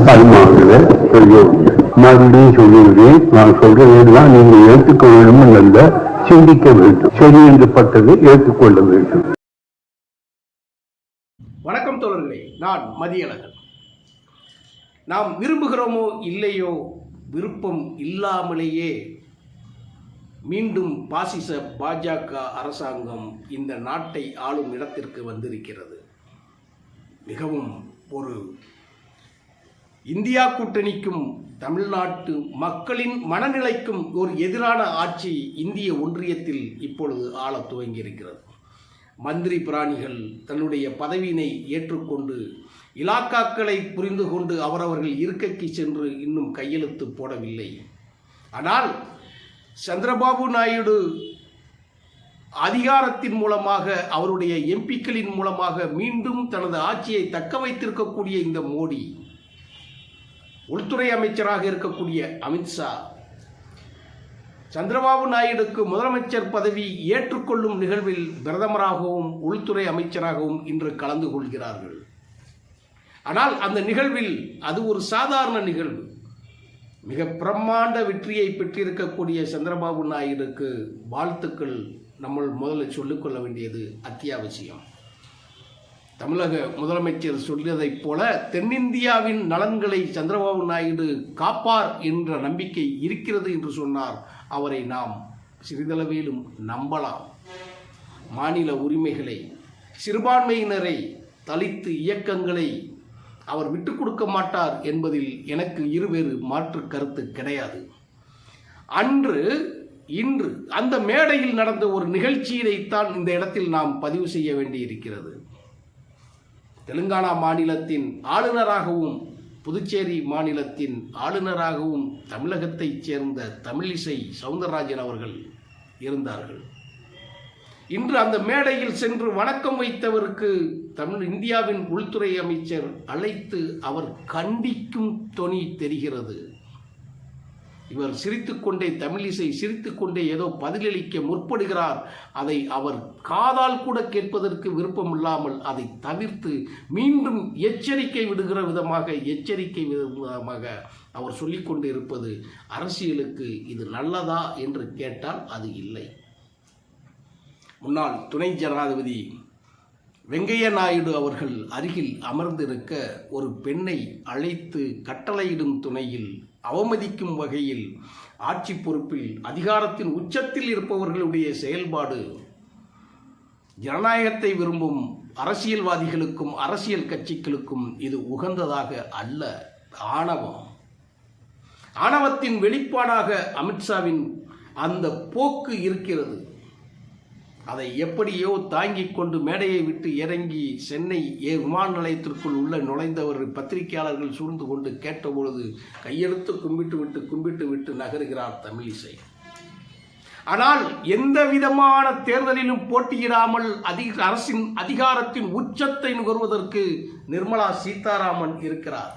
தாய்மார்களே பெரியோர்களே, மறுபடியும் சொல்லுகிறேன், நான் சொல்றதுதான் நீங்கள் ஏற்றுக்க வேண்டும் அல்ல, சிந்திக்க வேண்டும். சரி என்று பட்டதை ஏற்றுக்கொள்ள வேண்டும். வணக்கம் தோழர்களே, நான் மதியழகன். நாம் விரும்புகிறோமோ இல்லையோ, விருப்பம் இல்லாமலேயே மீண்டும் பாசிச பாஜக அரசாங்கம் இந்த நாட்டை ஆளும் இடத்திற்கு வந்திருக்கிறது. மிகவும் ஒரு இந்தியா கூட்டணிக்கும் தமிழ்நாட்டு மக்களின் மனநிலைக்கும் ஒரு எதிரான ஆட்சி இந்திய ஒன்றியத்தில் இப்பொழுது ஆளத் துவங்கியிருக்கிறது. மந்திரி பிராணிகள் தன்னுடைய பதவியினை ஏற்றுக்கொண்டு இலாக்காக்களை புரிந்து கொண்டு அவரவர்கள் இருக்கைக்கு சென்று இன்னும் கையெழுத்து போடவில்லை. ஆனால் சந்திரபாபு நாயுடு அதிகாரத்தின் மூலமாக, அவருடைய எம்பிக்களின் மூலமாக மீண்டும் தனது ஆட்சியை தக்க வைத்திருக்கக்கூடிய இந்த மோடி, உள்துறை அமைச்சராக இருக்கக்கூடிய அமித்ஷா, சந்திரபாபு நாயுடுக்கு முதலமைச்சர் பதவி ஏற்றுக்கொள்ளும் நிகழ்வில் பிரதமராகவும் உள்துறை அமைச்சராகவும் இன்று கலந்து கொள்கிறார்கள். ஆனால் அந்த நிகழ்வில் அது ஒரு சாதாரண நிகழ்வு. மிக பிரம்மாண்ட வெற்றியை பெற்றிருக்கக்கூடிய சந்திரபாபு நாயுடுக்கு வாழ்த்துக்கள் நம்ம முதலில் சொல்லிக்கொள்ள வேண்டியது அத்தியாவசியம். தமிழக முதலமைச்சர் சொல்வதைப் போல தென்னிந்தியாவின் நலன்களை சந்திரபாபு நாயுடு காப்பார் என்ற நம்பிக்கை இருக்கிறது என்று சொன்னார். அவரை நாம் சிறிதளவிலும் நம்பலாம். மாநில உரிமைகளை, சிறுபான்மையினரை, தலித்து இயக்கங்களை அவர் விட்டுக் கொடுக்க மாட்டார் என்பதில் எனக்கு இருவேறு மாற்று கருத்து கிடையாது. இன்று அந்த மேடையில் நடந்த ஒரு நிகழ்ச்சியினைத்தான் இந்த இடத்தில் நாம் பதிவு செய்ய வேண்டியிருக்கிறது. தெலுங்கானா மாநிலத்தின் ஆளுநராகவும் புதுச்சேரி மாநிலத்தின் ஆளுநராகவும் தமிழகத்தைச் சேர்ந்த தமிழிசை சவுந்தரராஜன் அவர்கள் இருந்தார்கள். இன்று அந்த மேடையில் சென்று வணக்கம் வைத்தவருக்கு இந்தியாவின் உள்துறை அமைச்சர் அழைத்து அவர் கண்டிக்கும் தொனி தெரிகிறது. இவர் சிரித்துக்கொண்டே, தமிழிசை சிரித்துக்கொண்டே ஏதோ பதிலளிக்க முற்படுகிறார். அதை அவர் காதால் கூட கேட்பதற்கு விருப்பம் இல்லாமல் அதை தவிர்த்து மீண்டும் எச்சரிக்கை விதமாக அவர் சொல்லிக்கொண்டு இருப்பது, அரசியலுக்கு இது நல்லதா என்று கேட்டால் அது இல்லை. முன்னாள் துணை ஜனாதிபதி வெங்கையா நாயுடு அவர்கள் அருகில் அமர்ந்திருக்க ஒரு பெண்ணை அழைத்து கட்டளையிடும் துணையில் அவமதிக்கும் வகையில் ஆட்சி பொறுப்பில் அதிகாரத்தின் உச்சத்தில் இருப்பவர்களுடைய செயல்பாடு ஜனநாயகத்தை விரும்பும் அரசியல்வாதிகளுக்கும் அரசியல் கட்சிகளுக்கும் இது உகந்ததாக அல்ல. ஆணவத்தின் வெளிப்பாடாக அமித்ஷாவின் அந்த போக்கு இருக்கிறது. அதை எப்படியோ தாங்கிக் கொண்டு மேடையை விட்டு இறங்கி சென்னை விமான நிலையத்திற்குள் நுழைந்தவர் பத்திரிகையாளர்கள் சூழ்ந்து கொண்டு கேட்டபொழுது கையெழுத்து கும்பிட்டு விட்டு நகருகிறார் தமிழிசை. ஆனால் எந்த விதமான தேர்தலிலும் போட்டியிடாமல் அரசின் அதிகாரத்தின் உச்சத்தை நுகர்வதற்கு நிர்மலா சீதாராமன் இருக்கிறார்.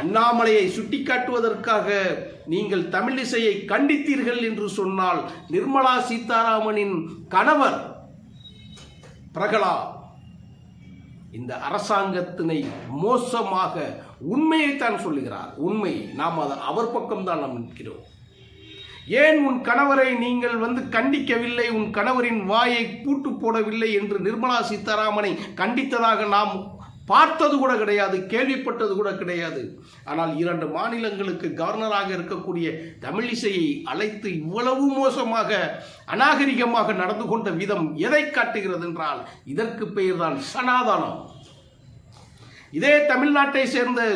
அண்ணாமலையை சுட்டிக்காட்டுவதற்காக நீங்கள் தமிழிசையை கண்டித்தீர்கள் என்று சொன்னால், நிர்மலா சீதாராமனின் கணவர் பிரகலாத் இந்த அரசாங்கத்தினை மோசமாக, உண்மையைத்தான் சொல்லுகிறார். உண்மை, நாம் அவர் பக்கம்தான் நாம் நிற்கிறோம். ஏன் உன் கணவரை நீங்கள் கண்டிக்கவில்லை, உன் கணவரின் வாயை பூட்டு போடவில்லை என்று நிர்மலா சீதாராமனை கண்டித்ததாக நாம் பார்த்தது கூட கிடையாது, கேள்விப்பட்டது கூட கிடையாது. ஆனால் 2 மாநிலங்களுக்கு கவர்னராக இருக்கக்கூடிய தமிழிசையை அழைத்து இவ்வளவு மோசமாக, அநாகரிகமாக நடந்து கொண்ட விதம் எதை காட்டுகிறது என்றால், இதற்கு பெயர்தான் சனாதனம். இதே தமிழ்நாட்டை சேர்ந்த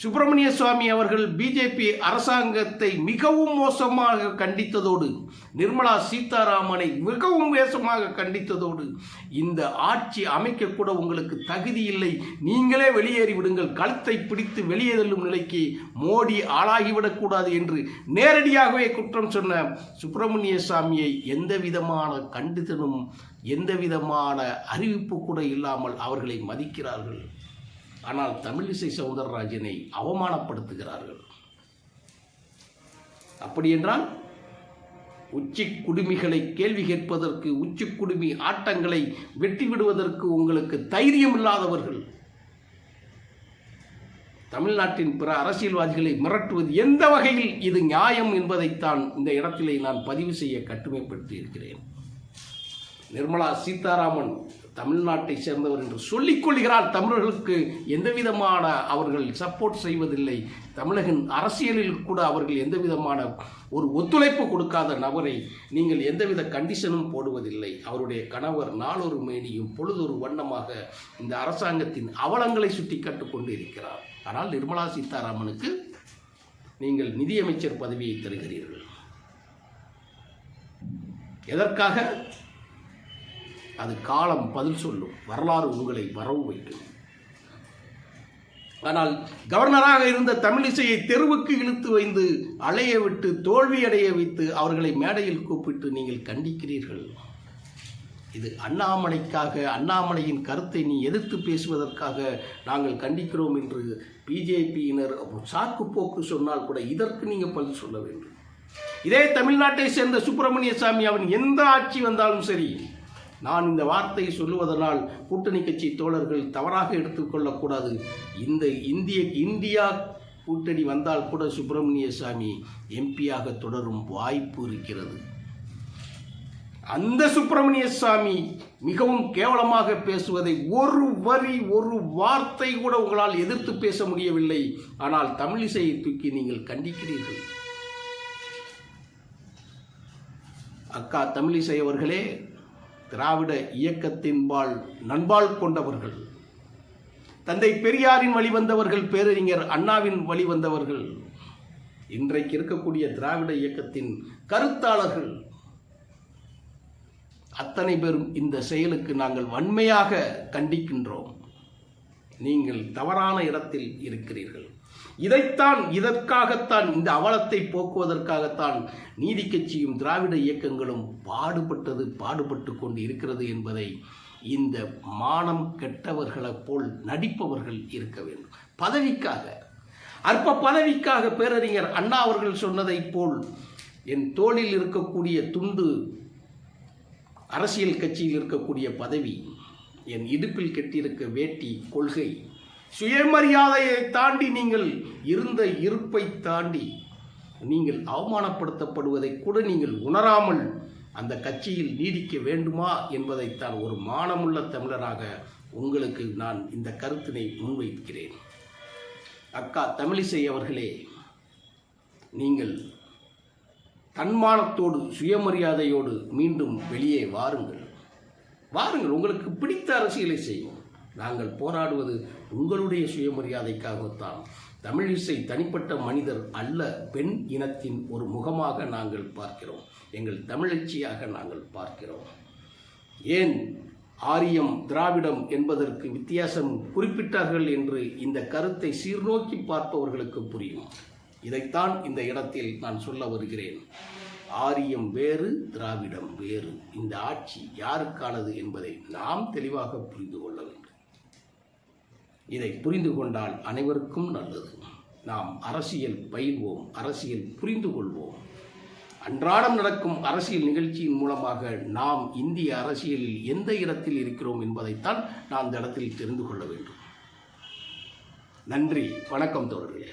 சுப்பிரமணிய சுவாமி அவர்கள் பிஜேபி அரசாங்கத்தை மிகவும் மோசமாக கண்டித்ததோடு, நிர்மலா சீதாராமனை மிகவும் மோசமாக கண்டித்ததோடு, இந்த ஆட்சி அமைக்கக்கூட உங்களுக்கு தகுதி இல்லை, நீங்களே வெளியேறி விடுங்கள், கழுத்தை பிடித்து வெளியேறும் நிலைக்கு மோடி ஆளாகிவிடக்கூடாது என்று நேரடியாகவே குற்றம் சொன்ன சுப்பிரமணிய சுவாமியை எந்த விதமான கண்டித்தனும் எந்த விதமான அறிவிப்பு கூட இல்லாமல் அவர்களை மதிக்கிறார்கள். ஆனால் தமிழிசை சவுந்தரராஜனை அவமானப்படுத்துகிறார்கள். அப்படி என்றால் உச்சி குடுமிகளை கேள்வி கேட்பதற்கு, உச்சி குடுமி ஆட்டங்களை வெட்டி விடுவதற்கு உங்களுக்கு தைரியம் இல்லாதவர்கள், தமிழ்நாட்டின் பிற அரசியல்வாதிகளை மிரட்டுவது எந்த வகையில் இது நியாயம் என்பதைத்தான் இந்த இடத்திலே நான் பதிவு செய்ய கட்டுமைப்படுத்தி இருக்கிறேன். நிர்மலா சீதாராமன் தமிழ்நாட்டை சேர்ந்தவர் என்று சொல்லிக் கொள்கிறார். தமிழர்களுக்கு எந்தவிதமான அவர்கள் சப்போர்ட் செய்வதில்லை. தமிழக அரசியலில் கூட அவர்கள் எந்தவிதமான ஒரு ஒத்துழைப்பு கொடுக்காத நபரை நீங்கள் எந்தவித கண்டிஷனும் போடுவதில்லை. அவருடைய கணவர் நாளொரு மேனியும் பொழுதொரு வண்ணமாக இந்த அரசாங்கத்தின் அவலங்களை சுட்டி காட்டிக் இருக்கிறார். ஆனால் நிர்மலா சீதாராமனுக்கு நீங்கள் நிதியமைச்சர் பதவியை தருகிறீர்கள். எதற்காக? அது காலம் பதில் சொல்லும். வரலாறு உங்களை வரவு வைக்கும். ஆனால் கவர்னராக இருந்த தமிழிசையை தெருவுக்கு இழுத்து வைத்து அலைய விட்டு தோல்வியடைய வைத்து அவர்களை மேடையில் கூப்பிட்டு நீங்கள் கண்டிக்கிறீர்கள். இது அண்ணாமலைக்காக, அண்ணாமலையின் கருத்தை நீ எதிர்த்து பேசுவதற்காக நாங்கள் கண்டிக்கிறோம் என்று பிஜேபியினர் சாக்கு போக்கு சொன்னால் கூட இதற்கு நீங்கள் பதில் சொல்ல வேண்டும். இதே தமிழ்நாட்டை சேர்ந்த சுப்பிரமணிய சாமி அவன் எந்த ஆட்சி வந்தாலும் சரி, நான் இந்த வார்த்தையை சொல்லுவதனால் கூட்டணி கட்சி தோழர்கள் தவறாக எடுத்துக்கொள்ளக்கூடாது. இந்த இந்தியா கூட்டணி வந்தால் கூட சுப்பிரமணிய சாமி எம்பியாக தொடரும் வாய்ப்பு இருக்கிறது. அந்த சுப்பிரமணிய சாமி மிகவும் கேவலமாக பேசுவதை ஒரு வரி ஒரு வார்த்தை கூட உங்களால் எதிர்த்து பேச முடியவில்லை. ஆனால் தமிழிசையை தூக்கி நீங்கள் கண்டிக்கிறீர்கள். அக்கா தமிழிசை அவர்களே, திராவிட இயக்கத்தின்பால் நண்பால் கொண்டவர்கள், தந்தை பெரியாரின் வழிவந்தவர்கள், பேரறிஞர் அண்ணாவின் வழிவந்தவர்கள், இன்றைக்கு இருக்கக்கூடிய திராவிட இயக்கத்தின் கருத்தாளர்கள் அத்தனை பேரும் இந்த செயலுக்கு நாங்கள் வன்மையாக கண்டிக்கின்றோம். நீங்கள் தவறான இடத்தில் இருக்கிறீர்கள். இதற்காகத்தான் இந்த அவலத்தை போக்குவதற்காகத்தான் நீதி கட்சியும் திராவிட இயக்கங்களும் பாடுபட்டு கொண்டு இருக்கிறது என்பதை இந்த மானம் கெட்டவர்களைப் போல் நடிப்பவர்கள் இருக்க வேண்டும். பதவிக்காக, அற்ப பதவிக்காக பேரறிஞர் அண்ணா அவர்கள் சொன்னதைப் போல் என் தோளில் இருக்கக்கூடிய துண்டு அரசியல் கட்சியில் இருக்கக்கூடிய பதவி, என் இடுப்பில் கட்டியிருக்க வேட்டி கொள்கை, சுயமரியாதையை தாண்டி நீங்கள் இருந்த இருப்பை தாண்டி நீங்கள் அவமானப்படுத்தப்படுவதை கூட நீங்கள் உணராமல் அந்த கட்சியில் நீடிக்க வேண்டுமா என்பதைத்தான் ஒரு மானமுள்ள தமிழராக உங்களுக்கு நான் இந்த கருத்தினை முன்வைக்கிறேன். அக்கா தமிழிசை அவர்களே, நீங்கள் தன்மானத்தோடு சுயமரியாதையோடு மீண்டும் வெளியே வாருங்கள். உங்களுக்கு பிடித்த அரசியலை செய்யும். நாங்கள் போராடுவது உங்களுடைய சுயமரியாதைக்காகத்தான். தமிழிசை தனிப்பட்ட மனிதர் அல்ல, பெண் இனத்தின் ஒரு முகமாக நாங்கள் பார்க்கிறோம். எங்கள் தமிழச்சியாக நாங்கள் பார்க்கிறோம். ஏன் ஆரியம் திராவிடம் என்பதற்கு வித்தியாசம் குறிப்பிட்டார்கள் என்று இந்த கருத்தை சீர்நோக்கி பார்ப்பவர்களுக்கு புரியும். இதைத்தான் இந்த இடத்தில் நான் சொல்ல வருகிறேன். ஆரியம் வேறு, திராவிடம் வேறு. இந்த ஆட்சி யாருக்கானது என்பதை நாம் தெளிவாக புரிந்து கொள்ள வேண்டும். இதை புரிந்து கொண்டால் அனைவருக்கும் நல்லது. நாம் அரசியல் பயில்வோம், அரசியல் புரிந்து கொள்வோம். அன்றாடம் நடக்கும் அரசியல் நிகழ்ச்சியின் மூலமாக நாம் இந்திய அரசியலில் எந்த இடத்தில் இருக்கிறோம் என்பதைத்தான் நான் இந்த இடத்தில் தெரிந்து கொள்ள வேண்டும். நன்றி, வணக்கம் தோழர்களே.